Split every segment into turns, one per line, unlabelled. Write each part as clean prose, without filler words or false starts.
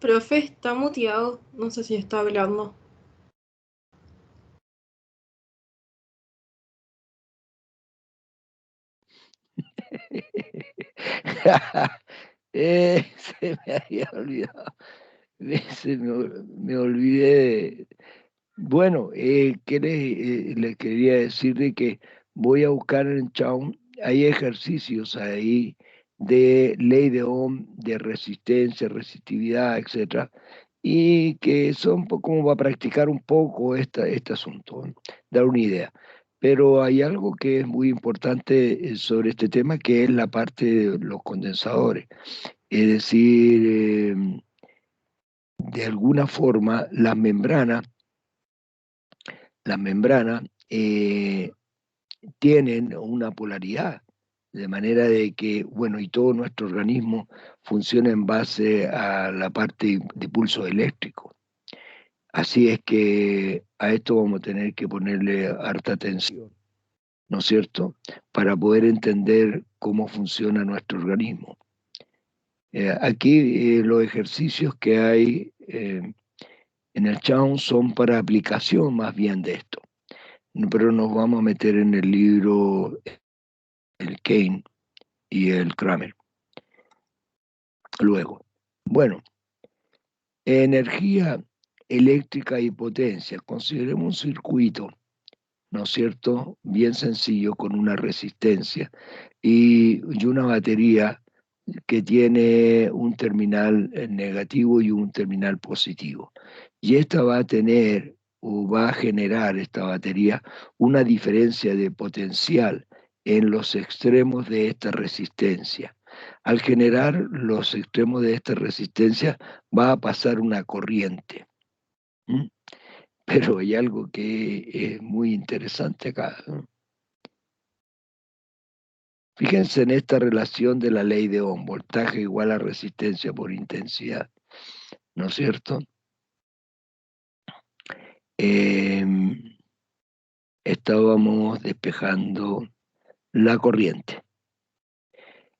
Profe, está muteado. No sé si está hablando.
Se me había olvidado. Me olvidé. Bueno, les quería decir de que voy a buscar en Chaum, hay ejercicios ahí de ley de Ohm, de resistencia, resistividad, etcétera, y que son como para practicar un poco este asunto, ¿no? Dar una idea. Pero hay algo que es muy importante sobre este tema, que es la parte de los condensadores. Es decir, de alguna forma, las membranas tienen una polaridad, de manera de que, bueno, y todo nuestro organismo funciona en base a la parte de pulso eléctrico. Así es que a esto vamos a tener que ponerle harta atención, ¿no es cierto? Para poder entender cómo funciona nuestro organismo. Aquí los ejercicios que hay en el Chaun son para aplicación más bien de esto. Pero nos vamos a meter en el libro el Kane y el Kramer luego. Bueno, energía eléctrica y potencia. Consideremos un circuito, ¿no es cierto? Bien sencillo, con una resistencia y una batería que tiene un terminal negativo y un terminal positivo. Y esta va a tener o va a generar esta batería una diferencia de potencial en los extremos de esta resistencia. Al generar los extremos de esta resistencia va a pasar una corriente. ¿Mm? Pero hay algo que es muy interesante acá, ¿no? Fíjense en esta relación de la ley de Ohm, voltaje igual a resistencia por intensidad, ¿no es cierto? Eh, Estábamos despejando la corriente.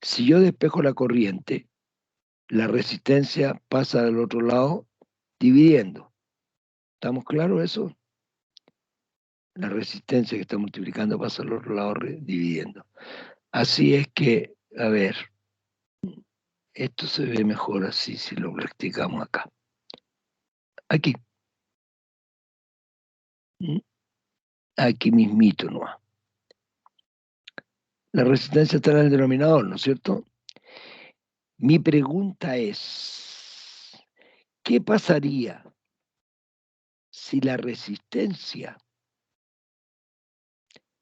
Si yo despejo la corriente, la resistencia pasa al otro lado dividiendo. ¿Estamos claros eso? La resistencia que está multiplicando pasa al otro lado dividiendo. Así es que, a ver, esto se ve mejor así si lo practicamos acá. Aquí. Aquí mismito no. La resistencia está en el denominador, ¿no es cierto? Mi pregunta es, ¿qué pasaría si la resistencia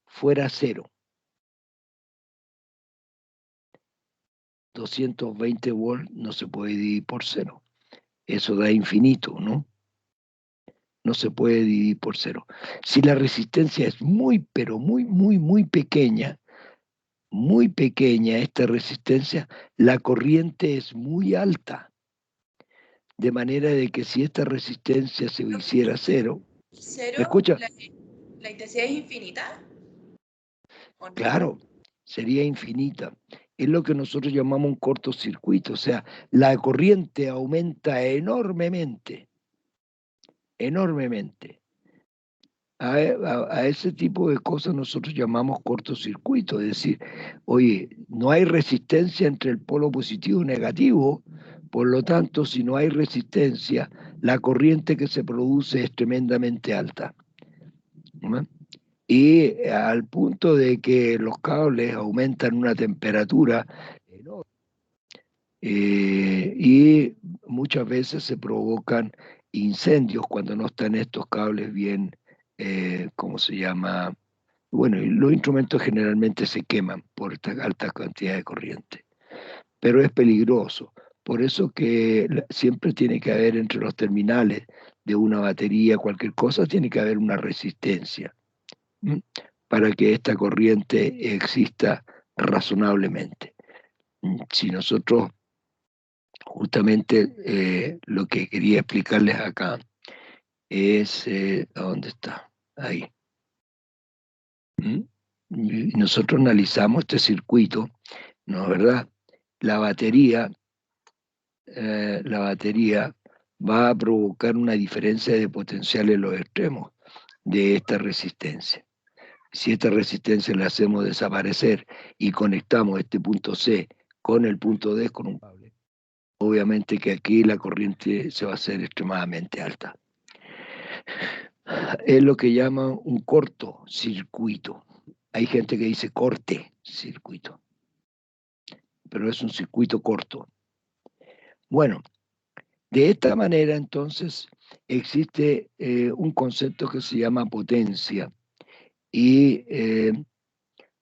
fuera cero? 220 volts no se puede dividir por cero. Eso da infinito, ¿no? No se puede dividir por cero. Si la resistencia es muy, pero muy, muy, muy pequeña esta resistencia, la corriente es muy alta. De manera de que si esta resistencia se hiciera cero, ¿me
¿Cero?
escucha?
¿La intensidad es infinita? ¿O no?
Claro, sería infinita. Es lo que nosotros llamamos un cortocircuito, o sea, la corriente aumenta enormemente, enormemente. A ese tipo de cosas nosotros llamamos cortocircuito, es decir, oye, no hay resistencia entre el polo positivo y negativo, por lo tanto, si no hay resistencia, la corriente que se produce es tremendamente alta, ¿no? Y al punto de que los cables aumentan una temperatura enorme, y muchas veces se provocan incendios cuando no están estos cables bien, ¿cómo se llama? Bueno, y los instrumentos generalmente se queman por esta alta cantidad de corriente, pero es peligroso. Por eso que siempre tiene que haber entre los terminales de una batería, cualquier cosa, tiene que haber una resistencia. ¿M? Para que esta corriente exista razonablemente. Si nosotros, justamente lo que quería explicarles acá es, ¿a dónde está? Ahí. ¿Mm? Y nosotros analizamos este circuito, ¿no es verdad? La batería va a provocar una diferencia de potencial en los extremos de esta resistencia. Si esta resistencia la hacemos desaparecer y conectamos este punto C con el punto D con un cable, obviamente que aquí la corriente se va a hacer extremadamente alta. Es lo que llaman un cortocircuito. Hay gente que dice corte-circuito, pero es un circuito corto. Bueno, de esta manera entonces existe un concepto que se llama potencia y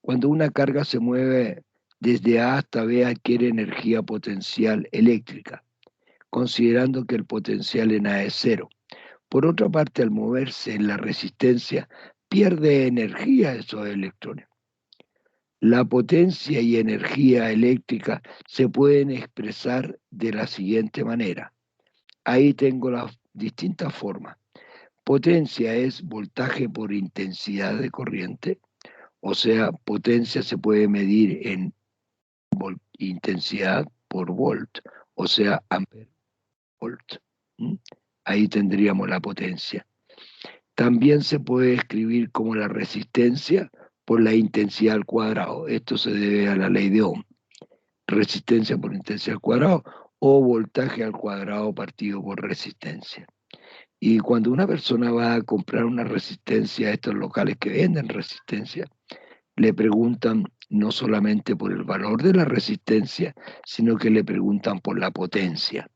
cuando una carga se mueve desde A hasta B adquiere energía potencial eléctrica, considerando que el potencial en A es cero. Por otra parte, al moverse en la resistencia, pierde energía esos electrones. La potencia y energía eléctrica se pueden expresar de la siguiente manera. Ahí tengo las distintas formas. Potencia es voltaje por intensidad de corriente, o sea, potencia se puede medir en intensidad por volt, o sea, ampere volt. Ahí tendríamos la potencia. También se puede escribir como la resistencia por la intensidad al cuadrado. Esto se debe a la ley de Ohm. Resistencia por intensidad al cuadrado o voltaje al cuadrado partido por resistencia. Y cuando una persona va a comprar una resistencia a estos locales que venden resistencia, le preguntan no solamente por el valor de la resistencia, sino que le preguntan por la potencia.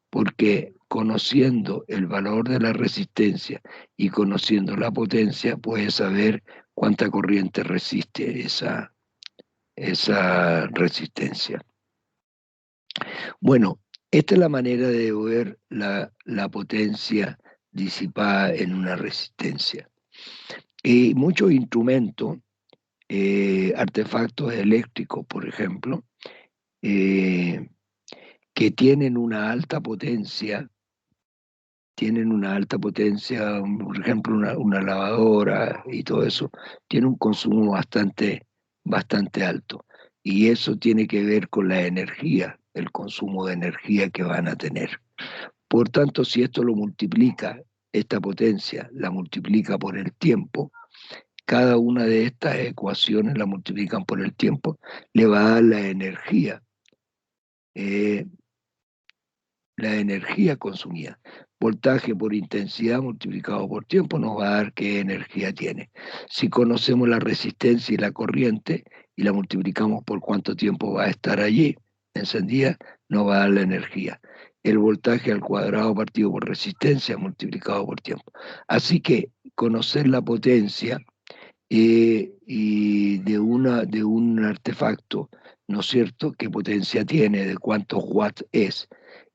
Porque conociendo el valor de la resistencia y conociendo la potencia, puedes saber cuánta corriente resiste esa resistencia. Bueno, esta es la manera de ver la potencia disipada en una resistencia. Y muchos instrumentos, artefactos eléctricos, por ejemplo, que tienen una alta potencia, por ejemplo, una lavadora y todo eso, tiene un consumo bastante alto. Y eso tiene que ver con la energía, el consumo de energía que van a tener. Por tanto, si esto lo multiplica, esta potencia la multiplica por el tiempo, cada una de estas ecuaciones la multiplican por el tiempo, le va a dar la energía consumida. Voltaje por intensidad multiplicado por tiempo nos va a dar qué energía tiene. Si conocemos la resistencia y la corriente y la multiplicamos por cuánto tiempo va a estar allí encendida, nos va a dar la energía. El voltaje al cuadrado partido por resistencia multiplicado por tiempo. Así que conocer la potencia y de un artefacto, ¿no es cierto?, qué potencia tiene, de cuántos watts es,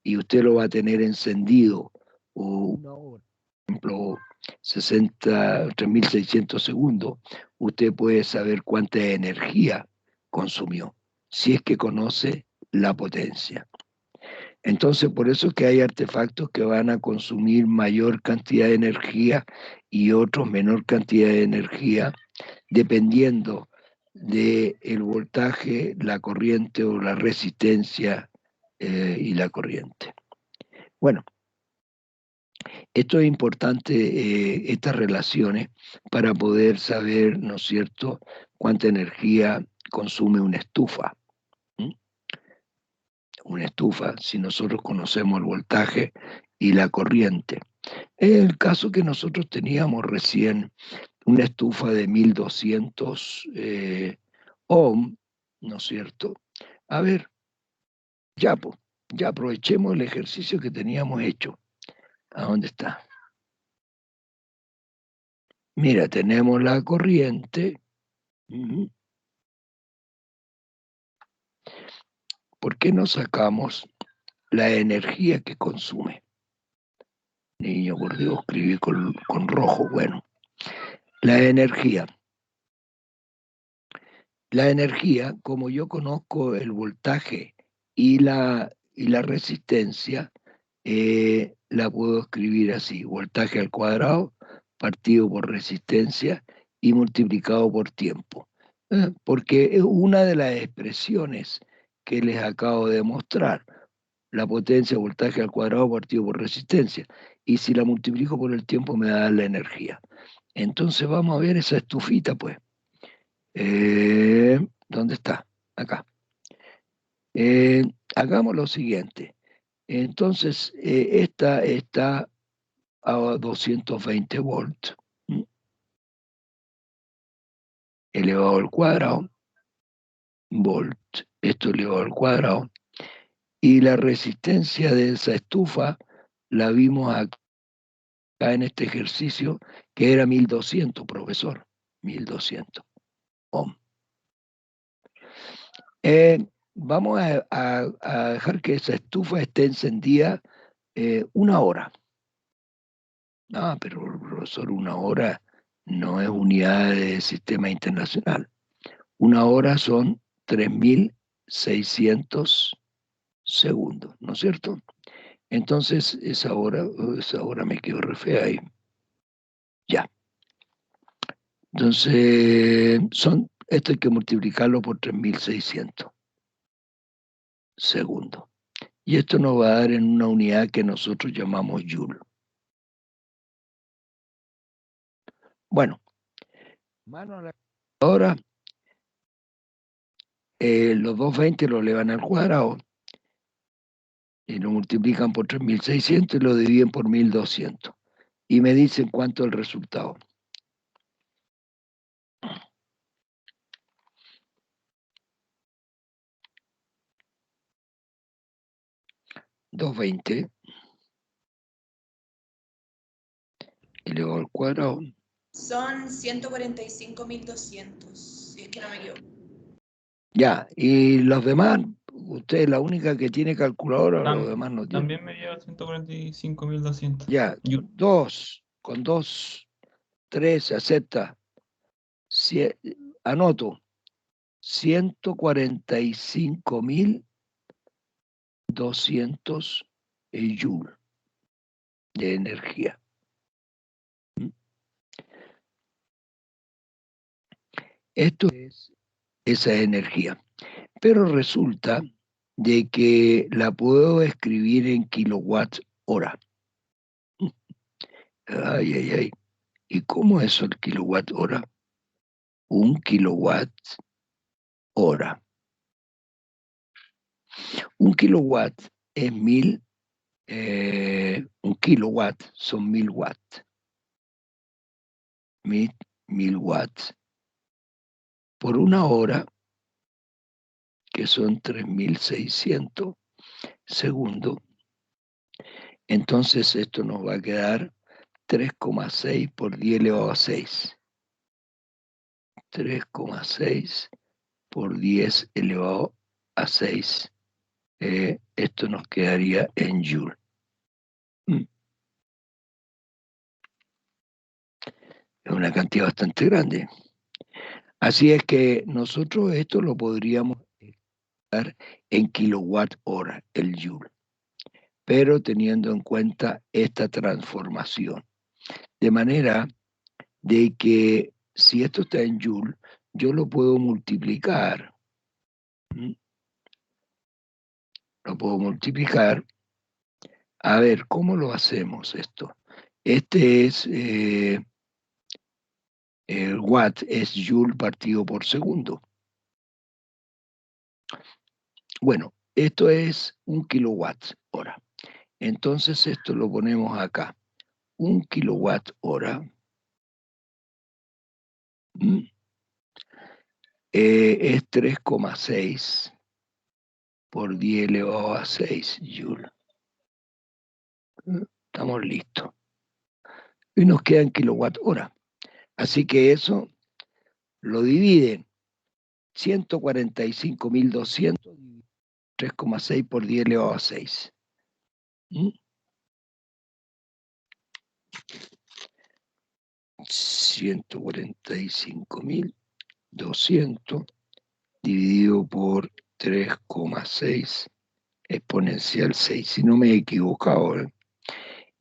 y usted lo va a tener encendido una hora, por ejemplo, 3.600 segundos, usted puede saber cuánta energía consumió, si es que conoce la potencia. Entonces, por eso es que hay artefactos que van a consumir mayor cantidad de energía y otros menor cantidad de energía, dependiendo del voltaje, la corriente o la resistencia y la corriente. Bueno, esto es importante, estas relaciones, para poder saber, ¿no es cierto?, cuánta energía consume una estufa. Una estufa, si nosotros conocemos el voltaje y la corriente. Es el caso que nosotros teníamos recién una estufa de 1200 ohm, ¿no es cierto? A ver, ya aprovechemos el ejercicio que teníamos hecho. ¿A dónde está? Mira, tenemos la corriente. ¿Por qué no sacamos la energía que consume? Niño, por Dios, escribí con rojo. Bueno, la energía. La energía, como yo conozco el voltaje y la resistencia, la puedo escribir así: voltaje al cuadrado partido por resistencia y multiplicado por tiempo. Porque es una de las expresiones que les acabo de mostrar. la potencia de voltaje al cuadrado partido por resistencia. Y si la multiplico por el tiempo me va a dar la energía. Entonces vamos a ver esa estufita, pues. ¿Dónde está? Acá. Hagamos lo siguiente. Entonces, esta está a 220 volts, elevado al cuadrado, volt, esto elevado al cuadrado, y la resistencia de esa estufa la vimos acá en este ejercicio, que era 1200, profesor, 1200 ohm. Vamos a dejar que esa estufa esté encendida 1 hora. Ah, pero profesor, 1 hora no es unidad de sistema internacional. 1 hora son 3600 segundos, ¿no es cierto? Entonces, esa hora me quedó re fea ahí. Ya. Entonces, esto hay que multiplicarlo por 3600 segundos. Y esto nos va a dar en una unidad que nosotros llamamos joule. Bueno, mano a la computadora, los 220 lo elevan al cuadrado y lo multiplican por 3600 y lo dividen por 1200. Y me dicen cuánto es el resultado. $220 elevado al cuadrado.
Son 145.200, si es que no me equivoco.
Ya, y los demás, usted es la única que tiene calculadora, los demás no tienen.
También me lleva 145.200.
Ya, con 2, 3, acepta. Anoto, 145.200 joule de energía. Esto es esa energía. Pero resulta de que la puedo escribir en kilowatt hora. Ay, ay, ay. ¿Y cómo es el kilowatt hora? 1 kilowatt hora. 1 kilowatt es 1000, 1 kilowatt son 1000 watts. 1000 watts por 1 hora, que son 3600 segundos. Entonces esto nos va a quedar 3,6 por 10 elevado a 6. 3,6 por 10 elevado a 6. Esto nos quedaría en joule. Es una cantidad bastante grande. Así es que nosotros esto lo podríamos dar en kilowatt hora, el joule, pero teniendo en cuenta esta transformación. De manera de que si esto está en joule, yo lo puedo multiplicar. Lo puedo multiplicar. A ver, ¿cómo lo hacemos esto? Este es, el watt es joule partido por segundo. Bueno, esto es 1 kilowatt hora. Entonces esto lo ponemos acá. 1 kilowatt hora es 3,6 por 10 elevado a 6 joule. Estamos listos. Y nos quedan kilowatt hora. Así que eso lo dividen 145.200, 3,6 por 10 elevado a 6. 145.200 dividido por 3,6 exponencial 6. Si no me he equivocado,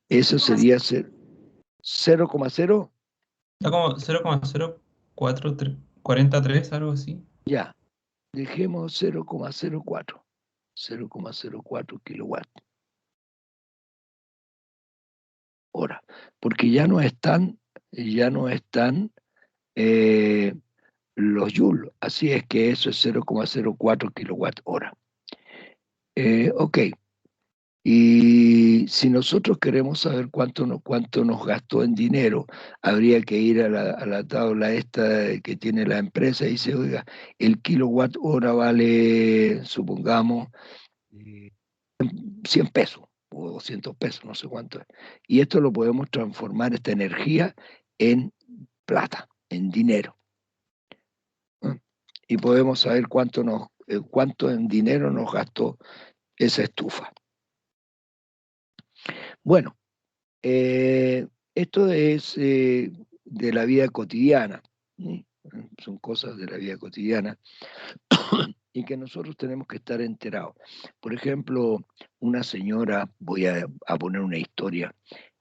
eso sería 0,0.
Está como 0,0443, algo así.
Ya, dejemos 0,04. 0,04 kilowatts hora, porque ya no están los joules, así es que eso es 0,04 kilowatt hora. Ok, y si nosotros queremos saber cuánto nos gastó en dinero, habría que ir a la tabla esta que tiene la empresa y dice, oiga, el kilowatt hora vale, supongamos, 100 pesos o 200 pesos, no sé cuánto es. Y esto lo podemos transformar, esta energía, en plata, en dinero. Y podemos saber cuánto en dinero nos gastó esa estufa. Bueno, esto es de la vida cotidiana, ¿sí? Son cosas de la vida cotidiana y que nosotros tenemos que estar enterados. Por ejemplo, una señora, voy a poner una historia,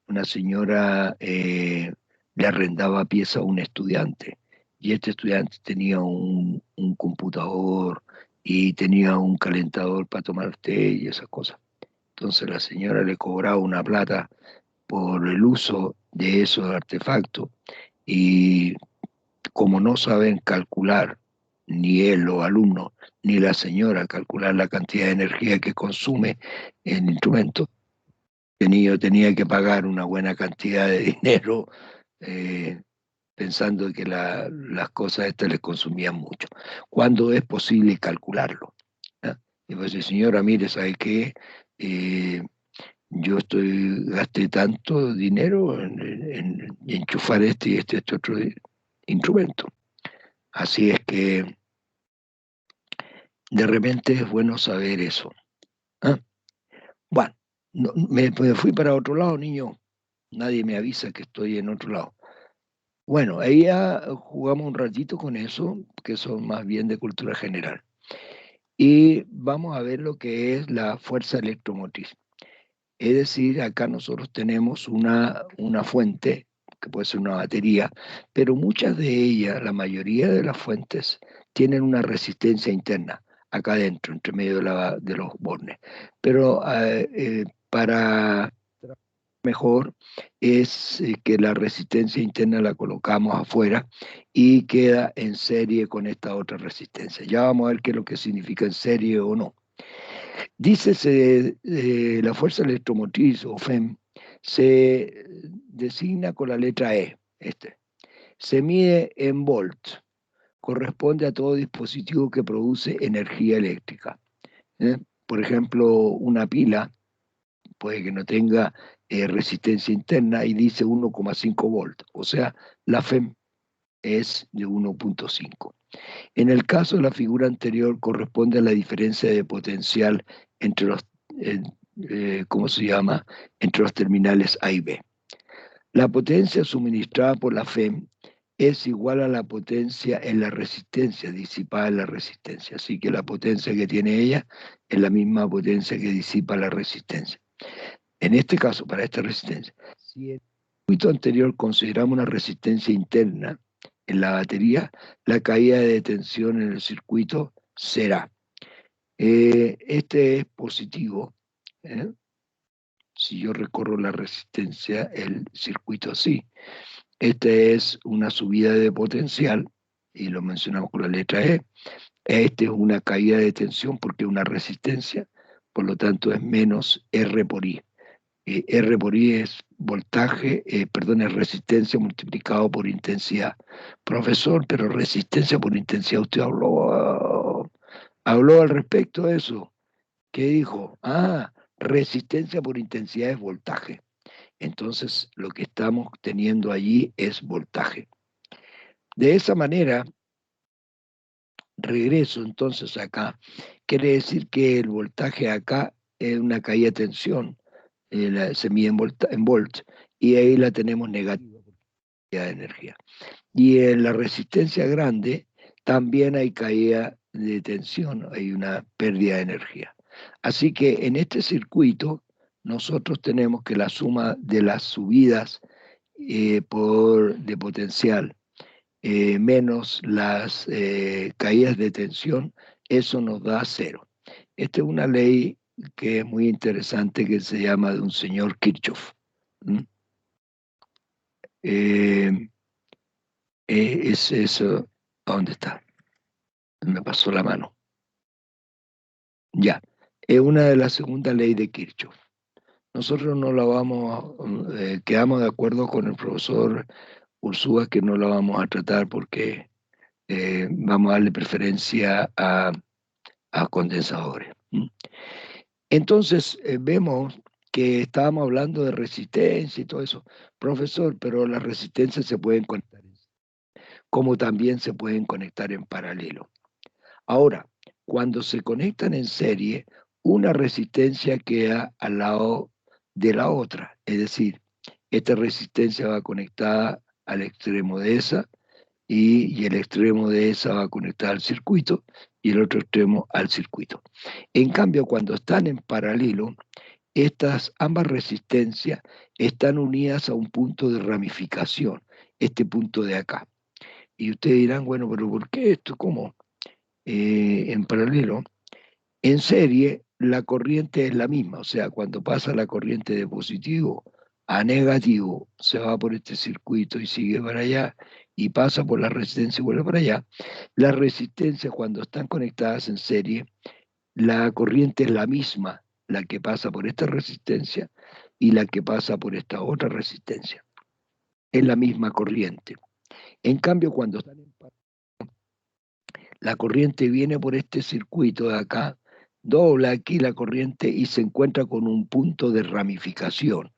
una señora le arrendaba pieza a un estudiante y este estudiante tenía un computador y tenía un calentador para tomar té y esas cosas. Entonces la señora le cobraba una plata por el uso de esos artefactos y como no saben calcular, ni él, los alumnos, ni la señora, calcular la cantidad de energía que consume el instrumento, el niño tenía que pagar una buena cantidad de dinero pensando que las cosas estas les consumían mucho. ¿Cuándo es posible calcularlo? ¿Ah? Y pues, señora, mire, ¿sabe qué? Yo gasté tanto dinero en enchufar este y este otro instrumento. Así es que de repente es bueno saber eso. ¿Ah? Bueno, me fui para otro lado, niño. Nadie me avisa que estoy en otro lado. Bueno, ahí ya jugamos un ratito con eso, que son más bien de cultura general. Y vamos a ver lo que es la fuerza electromotriz. Es decir, acá nosotros tenemos una fuente, que puede ser una batería, pero muchas de ellas, la mayoría de las fuentes, tienen una resistencia interna, acá adentro, entre medio de los bornes. Pero para mejor es que la resistencia interna la colocamos afuera y queda en serie con esta otra resistencia. Ya vamos a ver qué es lo que significa en serie o no. Dícese, la fuerza electromotriz o FEM se designa con la letra E. Se mide en volts, corresponde a todo dispositivo que produce energía eléctrica. Por ejemplo, una pila puede que no tenga resistencia interna y dice 1,5 volts, o sea, la FEM es de 1,5. En el caso de la figura anterior corresponde a la diferencia de potencial entre los, ¿cómo se llama?, entre los terminales A y B. La potencia suministrada por la FEM es igual a la potencia en la resistencia, disipada en la resistencia. Así que la potencia que tiene ella es la misma potencia que disipa la resistencia. En este caso, para esta resistencia, si en el circuito anterior consideramos una resistencia interna en la batería, la caída de tensión en el circuito será. Este es positivo. Si yo recorro la resistencia, el circuito así. Este es una subida de potencial, y lo mencionamos con la letra E. Este es una caída de tensión porque es una resistencia, por lo tanto es menos R por I. R por I es voltaje, es resistencia multiplicado por intensidad. Profesor, pero resistencia por intensidad, usted habló al respecto de eso. ¿Qué dijo? Resistencia por intensidad es voltaje. Entonces, lo que estamos teniendo allí es voltaje. De esa manera, regreso entonces acá. Quiere decir que el voltaje acá es una caída de tensión. Se mide en volts, y ahí la tenemos negativa de energía. Y en la resistencia grande también hay caída de tensión, hay una pérdida de energía. Así que en este circuito nosotros tenemos que la suma de las subidas de potencial menos las caídas de tensión, eso nos da 0. Esta es una ley que es muy interesante, que se llama de un señor Kirchhoff. ¿Mm? Es eso. ¿Dónde está? Me pasó la mano. Ya. Es una de las segundas leyes de Kirchhoff. Nosotros no la vamos, quedamos de acuerdo con el profesor Ursúa que no la vamos a tratar porque vamos a darle preferencia a condensadores. ¿Mm? Entonces, vemos que estábamos hablando de resistencia y todo eso. Profesor, pero las resistencias se pueden conectar, como también se pueden conectar en paralelo. Ahora, cuando se conectan en serie, una resistencia queda al lado de la otra. Es decir, esta resistencia va conectada al extremo de esa y el extremo de esa va conectada al circuito y el otro extremo al circuito. En cambio, cuando están en paralelo, estas ambas resistencias están unidas a un punto de ramificación, este punto de acá. Y ustedes dirán, bueno, pero ¿por qué esto? ¿Cómo? En paralelo. En serie, la corriente es la misma, o sea, cuando pasa la corriente de positivo a negativo, se va por este circuito y sigue para allá, y pasa por la resistencia y vuelve para allá. Las resistencias, cuando están conectadas en serie, la corriente es la misma, la que pasa por esta resistencia y la que pasa por esta otra resistencia. Es la misma corriente. En cambio, cuando están en paralelo, la corriente viene por este circuito de acá, dobla aquí la corriente y se encuentra con un punto de ramificación,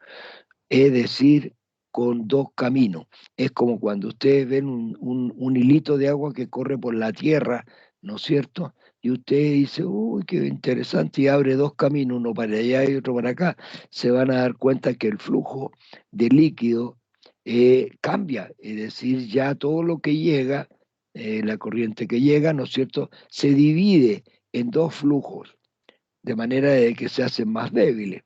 es decir, con dos caminos. Es como cuando ustedes ven un hilito de agua que corre por la tierra, ¿no es cierto? Y usted dice, uy, qué interesante, y abre dos caminos, uno para allá y otro para acá. Se van a dar cuenta que el flujo de líquido cambia, es decir, ya todo lo que llega, la corriente que llega, ¿no es cierto?, se divide en dos flujos, de manera de que se hacen más débiles.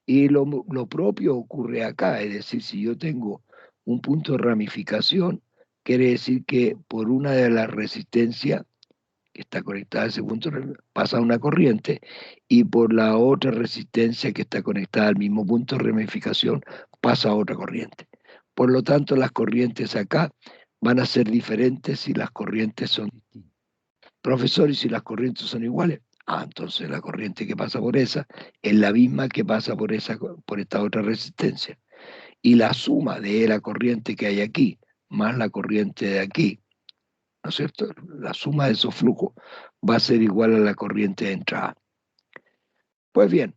Y lo propio ocurre acá, es decir, si yo tengo un punto de ramificación, quiere decir que por una de las resistencias que está conectada a ese punto pasa una corriente y por la otra resistencia que está conectada al mismo punto de ramificación pasa otra corriente. Por lo tanto, las corrientes acá van a ser diferentes si las corrientes son distintas. Profesor, ¿y si las corrientes son iguales? Ah, entonces la corriente que pasa por esa es la misma que pasa por esta otra resistencia. Y la suma de la corriente que hay aquí más la corriente de aquí, ¿no es cierto? La suma de esos flujos va a ser igual a la corriente de entrada. Pues bien,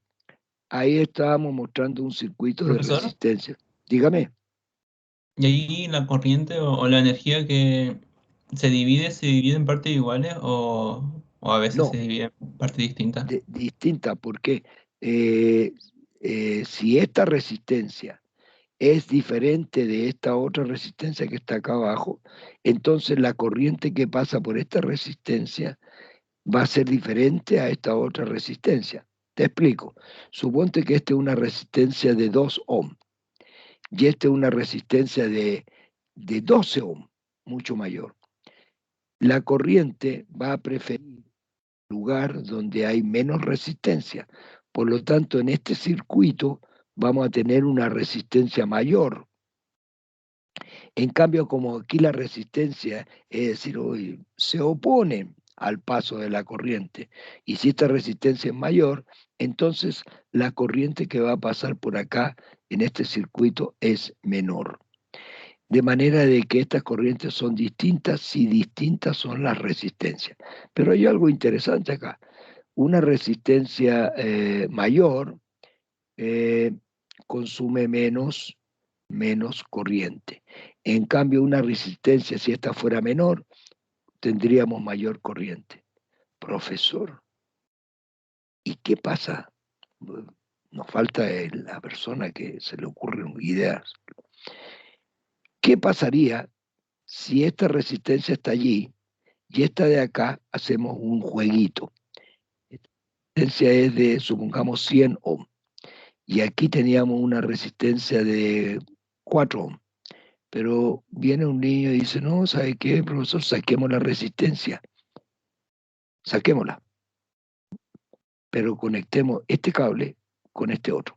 ahí estábamos mostrando un circuito de
Profesor,
resistencia. Dígame.
y ahí la corriente o la energía que se divide en partes iguales o a veces se
No,
divide en partes distintas.
distinta, porque eh, si esta resistencia es diferente de esta otra resistencia que está acá abajo, entonces la corriente que pasa por esta resistencia va a ser diferente a esta otra resistencia. Te explico. Suponte que esta es una resistencia de 2 ohm y esta es una resistencia de 12 ohm, mucho mayor. La corriente va a preferir lugar donde hay menos resistencia. Por lo tanto, en este circuito vamos a tener una resistencia mayor. En cambio, como aquí la resistencia, es decir, hoy se opone al paso de la corriente, y si esta resistencia es mayor, entonces la corriente que va a pasar por acá en este circuito es menor. De manera de que estas corrientes son distintas si distintas son las resistencias. Pero hay algo interesante acá. Una resistencia mayor eh, consume menos corriente. En cambio, una resistencia, si esta fuera menor, tendríamos mayor corriente. Profesor, ¿y qué pasa? Nos falta la persona que se le ocurren ideas. ¿Qué pasaría si esta resistencia está allí y esta de acá hacemos un jueguito? Esta resistencia es de, supongamos, 100 ohm. Y aquí teníamos una resistencia de 4 ohm. Pero viene un niño y dice, no, ¿sabe qué, profesor? Saquemos la resistencia. Saquémosla. pero conectemos este cable con este otro.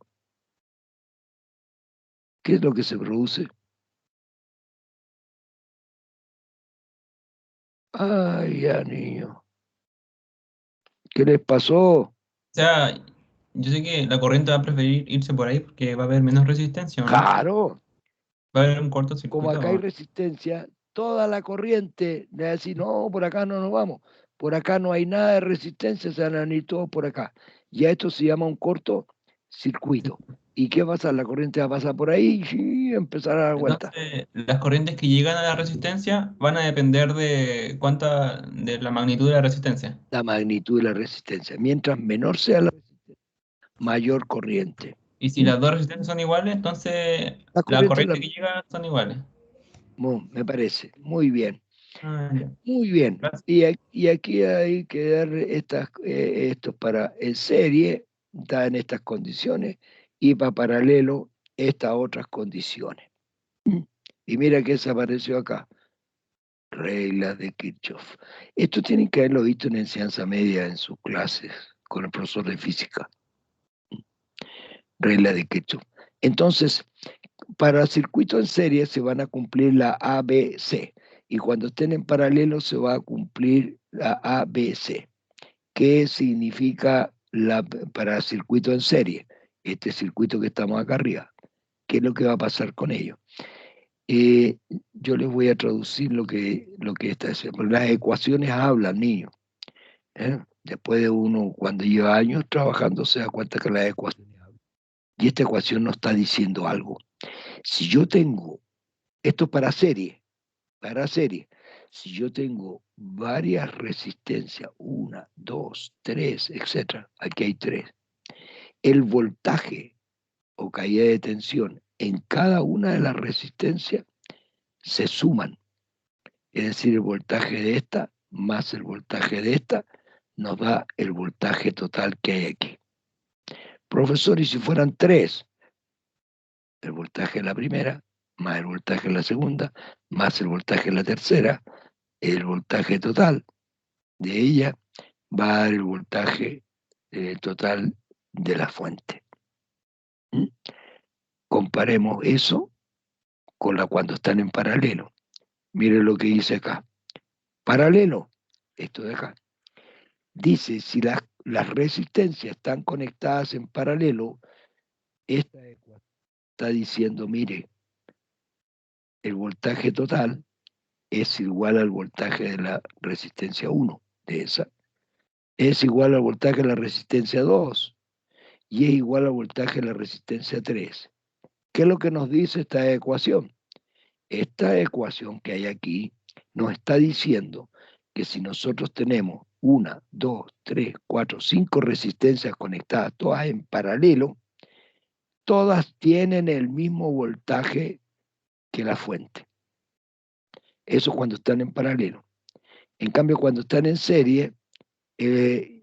¿Qué es lo que se produce? Ay, ya, niño. ¿Qué les pasó?
O sea, yo sé que la corriente va a preferir irse por ahí porque va a haber menos resistencia, ¿o no?
Claro,
Va a haber un
como acá hay
cortocircuito.
resistencia, toda la corriente le va a decir, no, por acá no nos vamos, por acá no hay nada de resistencia, se van a venir todos por acá. Y a esto se llama un cortocircuito. ¿Y qué pasa? La corriente va a pasar por ahí y empezar a dar vuelta.
Entonces, las corrientes que llegan a la resistencia van a depender de la magnitud de la resistencia.
La magnitud de la resistencia. Mientras menor sea la resistencia, mayor corriente.
Y si
¿Mm?
las dos resistencias son iguales, entonces
La
la
corriente es la
corriente que
misma.
llega son iguales.
Me parece. Muy bien.
Ah, ya.
Muy bien.
Gracias.
Y aquí hay que dar estos para en serie, está en estas condiciones, y para paralelo, estas otras condiciones. ¿Mm? Y mira que se apareció acá. Reglas de Kirchhoff. Esto tienen que haberlo visto en enseñanza media en sus clases con el profesor de física. Regla de Kirchhoff. Entonces, para circuito en serie se van a cumplir la ABC y cuando estén en paralelo se va a cumplir la ABC. ¿Qué significa para circuito en serie? Este circuito que estamos acá arriba. ¿Qué es lo que va a pasar con ello? Eh, yo les voy a traducir lo que está diciendo. Las ecuaciones hablan, niños. Después de uno, cuando lleva años trabajando, se da cuenta que las ecuaciones hablan. Y esta ecuación nos está diciendo algo. Si yo tengo, esto es para serie, si yo tengo varias resistencias, 1, 2, 3, etc., aquí hay 3, el voltaje o caída de tensión en cada una de las resistencias se suman. Es decir, el voltaje de esta más el voltaje de esta nos da el voltaje total que hay aquí. Profesor, y si fueran 3, el voltaje de la primera, más el voltaje de la segunda, más el voltaje de la tercera, el voltaje total de ella va a dar el voltaje total de la fuente. ¿Mm? Comparemos eso con la cuando están en paralelo. Miren lo que dice acá. Paralelo, esto de acá. Dice, si las resistencias están conectadas en paralelo, esta ecuación está diciendo, mire, el voltaje total es igual al voltaje de la resistencia 1, de esa, es igual al voltaje de la resistencia 2 y es igual al voltaje de la resistencia 3. ¿Qué es lo que nos dice esta ecuación? Esta ecuación que hay aquí nos está diciendo que si nosotros tenemos 1, 2, 3, 4, 5 resistencias conectadas, todas en paralelo, todas tienen el mismo voltaje que la fuente. Eso cuando están en paralelo. En cambio, cuando están en serie,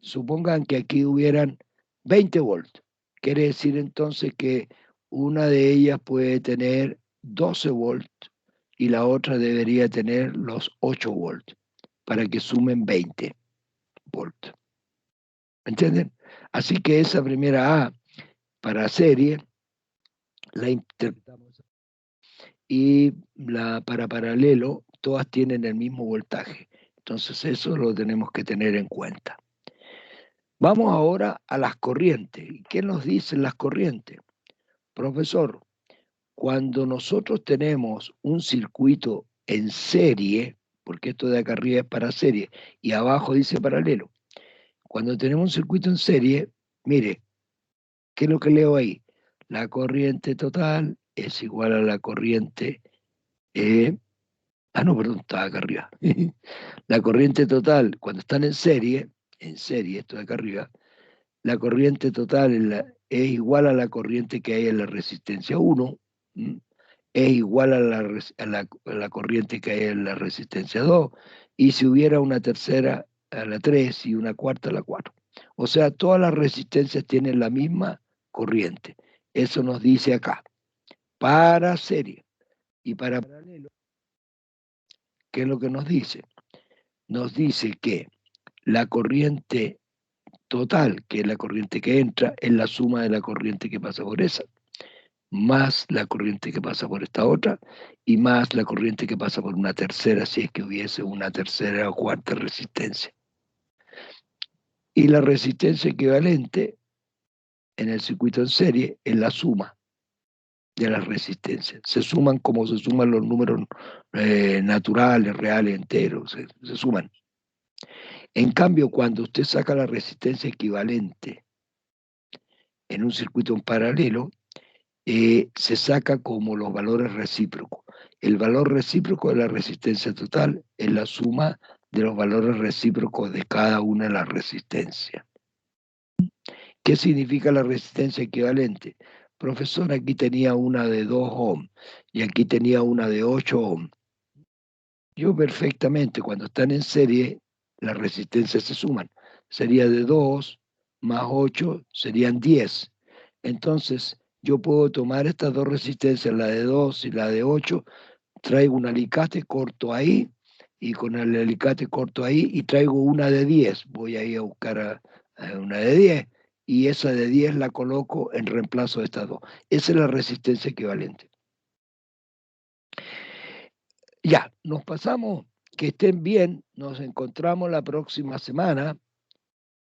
supongan que aquí hubieran 20 volts. Quiere decir entonces que una de ellas puede tener 12 volts y la otra debería tener los 8 volts para que sumen 20 volts. ¿Entienden? Así que esa primera A para serie la interpretamos y la para paralelo todas tienen el mismo voltaje. Entonces eso lo tenemos que tener en cuenta. Vamos ahora a las corrientes. ¿Qué nos dicen las corrientes? Profesor, cuando nosotros tenemos un circuito en serie, porque esto de acá arriba es para serie y abajo dice paralelo, cuando tenemos un circuito en serie, mire, ¿qué es lo que leo ahí? La corriente total es igual a la corriente... no, perdón, estaba acá arriba. La corriente total, cuando están en serie, esto de acá arriba, la corriente total es igual a la corriente que hay en la resistencia 1, es igual a la corriente que hay en la resistencia 2, y si hubiera una tercera, a la 3 y una cuarta, a la 4. O sea, todas las resistencias tienen la misma corriente. Eso nos dice acá. Para serie y para paralelo, ¿qué es lo que nos dice? Nos dice que la corriente total, que es la corriente que entra, es la suma de la corriente que pasa por esa, más la corriente que pasa por esta otra, y más la corriente que pasa por una tercera, si es que hubiese una tercera o cuarta resistencia. Y la resistencia equivalente en el circuito en serie es la suma de las resistencias. Se suman como se suman los números naturales, reales, enteros, se suman. En cambio, cuando usted saca la resistencia equivalente en un circuito en paralelo, se saca como los valores recíprocos. El valor recíproco de la resistencia total es la suma de los valores recíprocos de cada una de las resistencias. ¿Qué significa la resistencia equivalente? Profesor, aquí tenía una de 2 ohms y aquí tenía una de 8 ohms. Yo perfectamente, cuando están en serie, las resistencias se suman. Sería de 2 más 8 serían 10. Entonces, yo puedo tomar estas dos resistencias, la de 2 y la de 8, traigo un alicate corto ahí, y con el alicate corto ahí, y traigo una de 10. Voy a ir a buscar a una de 10, y esa de 10 la coloco en reemplazo de estas dos. Esa es la resistencia equivalente. Ya, nos pasamos, que estén bien, nos encontramos la próxima semana,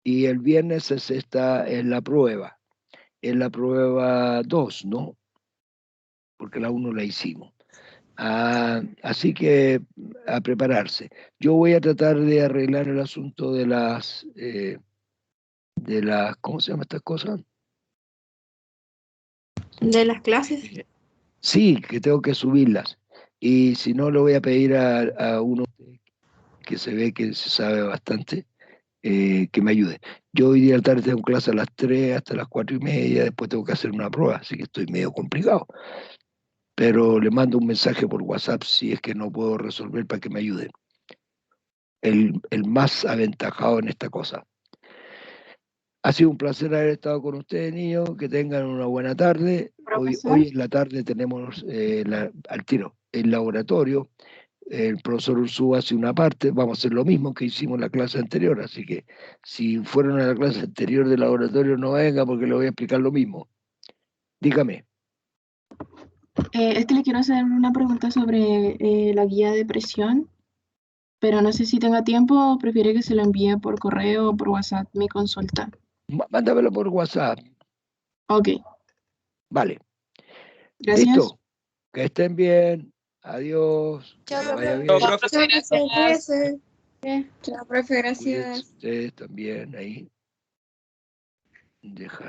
y el viernes es la prueba 2, ¿no? Porque la 1 la hicimos. Así que a prepararse. Yo voy a tratar de arreglar el asunto de las, ¿cómo se llama estas cosas?
¿De las clases?
Sí, que tengo que subirlas. Y si no, le voy a pedir a uno que se ve que se sabe bastante, que me ayude. Yo hoy día tarde tengo clase a las 3 hasta las 4:30, después tengo que hacer una prueba, así que estoy medio complicado. Pero le mando un mensaje por WhatsApp si es que no puedo resolver para que me ayuden. El más aventajado en esta cosa. Ha sido un placer haber estado con ustedes, niños. Que tengan una buena tarde. Hoy en la tarde tenemos al tiro el laboratorio. El profesor Ursúa hace una parte. Vamos a hacer lo mismo que hicimos en la clase anterior. Así que si fueron a la clase anterior del laboratorio, no venga porque le voy a explicar lo mismo. Dígame.
Es que le quiero hacer una pregunta sobre la guía de presión, pero no sé si tenga tiempo o prefiere que se lo envíe por correo o por WhatsApp mi consulta.
Mándamelo por WhatsApp.
Ok,
Vale.
gracias.
Listo. Que estén bien. Adiós.
Chao,
Que vaya
profe.
bien.
Chao, profe, gracias.
Chao, profe, gracias.
Cuídense ustedes también ahí. Dejar.